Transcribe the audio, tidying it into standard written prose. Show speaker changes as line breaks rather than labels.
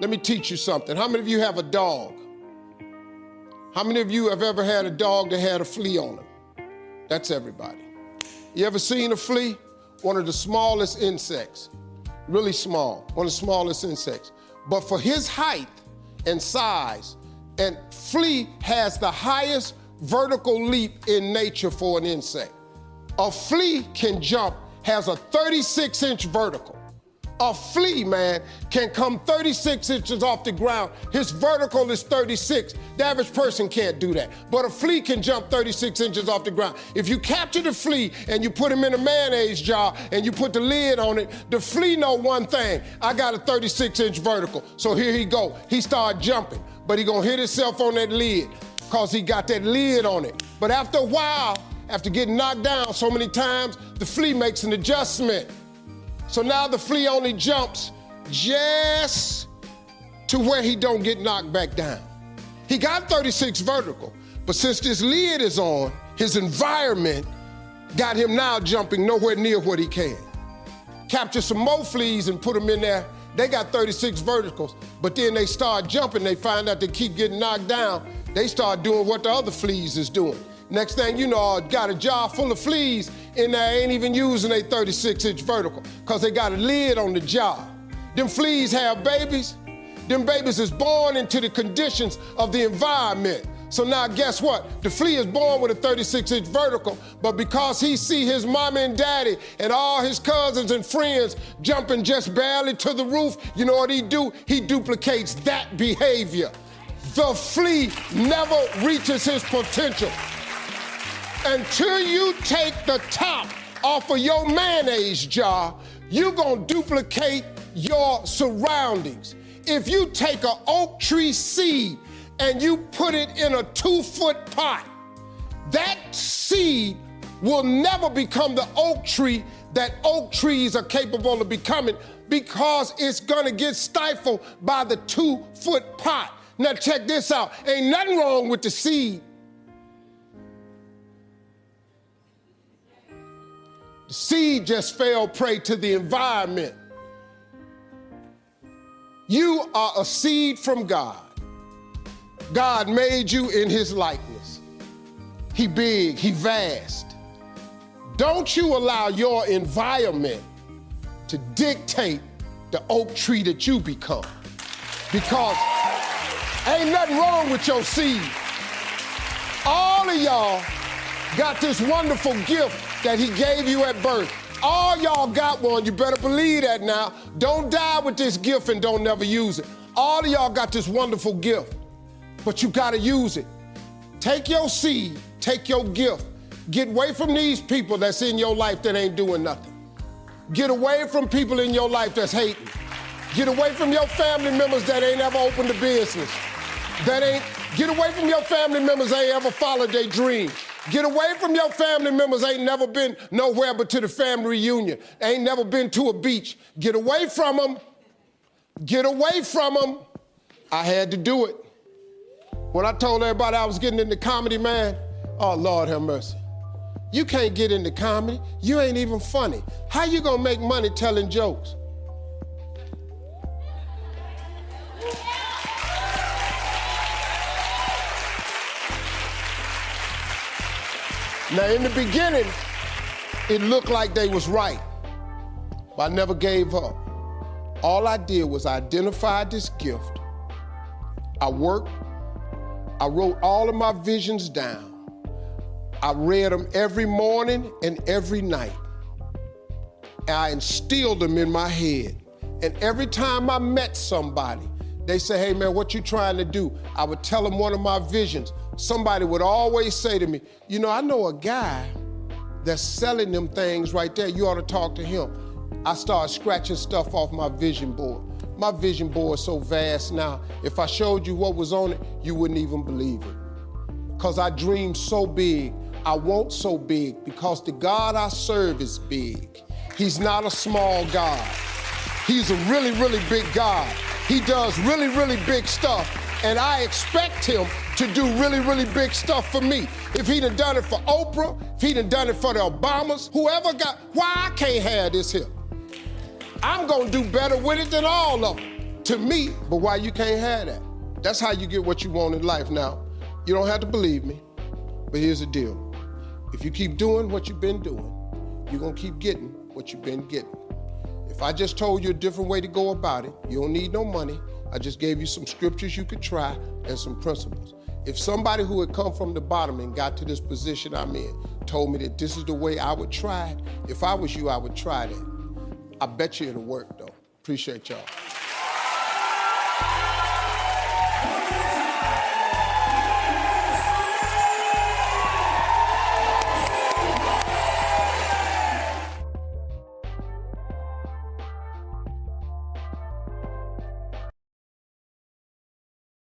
Let me teach you something. How many of you have a dog? How many of you have ever had a dog that had a flea on him? That's everybody. You ever seen a flea? One of the smallest insects. Really small, one of the smallest insects. But for his height and size, and flea has the highest vertical leap in nature for an insect. A flea can jump, has a 36-inch vertical. A flea, man, can come 36 inches off the ground. His vertical is 36. The average person can't do that. But a flea can jump 36 inches off the ground. If you capture the flea and you put him in a mayonnaise jar and you put the lid on it, the flea know one thing. I got a 36-inch vertical. So here he go. He start jumping, but he gonna hit himself on that lid because he got that lid on it. But after a while, after getting knocked down so many times, the flea makes an adjustment. So now the flea only jumps just to where he don't get knocked back down. He got 36 vertical, but since this lid is on, his environment got him now jumping nowhere near what he can. Capture some more fleas and put them in there. They got 36 verticals, but then they start jumping. They find out they keep getting knocked down. They start doing what the other fleas is doing. Next thing you know, got a jar full of fleas in there, ain't even using a 36-inch vertical because they got a lid on the jar. Them fleas have babies. Them babies is born into the conditions of the environment. So now guess what? The flea is born with a 36-inch vertical, but because he see his mama and daddy and all his cousins and friends jumping just barely to the roof, you know what he do? He duplicates that behavior. The flea never reaches his potential. Until you take the top off of your mayonnaise jar, you're gonna duplicate your surroundings. If you take an oak tree seed and you put it in a 2-foot pot, that seed will never become the oak tree that oak trees are capable of becoming because it's gonna get stifled by the 2-foot pot. Now check this out, ain't nothing wrong with the seed. The seed just fell prey to the environment. You are a seed from God. God made you in his likeness. He big, he vast. Don't you allow your environment to dictate the oak tree that you become. Because ain't nothing wrong with your seed. All of y'all got this wonderful gift that he gave you at birth. All y'all got one, you better believe that now. Don't die with this gift and don't never use it. All of y'all got this wonderful gift, but you gotta use it. Take your seed, take your gift. Get away from these people that's in your life that ain't doing nothing. Get away from people in your life that's hating. Get away from your family members that ain't ever opened a business. Get away from your family members that ain't ever followed their dream. Get away from your family members ain't never been nowhere but to the family reunion. Ain't never been to a beach. Get away from them. Get away from them. I had to do it. When I told everybody I was getting into comedy, man, oh, Lord have mercy. You can't get into comedy. You ain't even funny. How you gonna make money telling jokes? Now, in the beginning, it looked like they was right, but I never gave up. All I did was identify this gift. I worked. I wrote all of my visions down. I read them every morning and every night. And I instilled them in my head. And every time I met somebody, they say, hey man, what you trying to do? I would tell them one of my visions. Somebody would always say to me, you know, I know a guy that's selling them things right there. You ought to talk to him. I started scratching stuff off my vision board. My vision board is so vast now. If I showed you what was on it, you wouldn't even believe it. Because I dream so big. I want so big because the God I serve is big. He's not a small God. He's a really, really big God. He does really, really big stuff. And I expect him to do really, really big stuff for me. If he done done it for Oprah, if he done done it for the Obamas, whoever got, why I can't have this here? I'm gonna do better with it than all of them. to me, but why you can't have that? That's how you get what you want in life. Now, you don't have to believe me, but here's the deal. If you keep doing what you've been doing, you're gonna keep getting what you've been getting. If I just told you a different way to go about it, you don't need no money. I just gave you some scriptures you could try and some principles. If somebody who had come from the bottom and got to this position I'm in told me that this is the way I would try it, if I was you, I would try that. I bet you it'll work though. Appreciate y'all.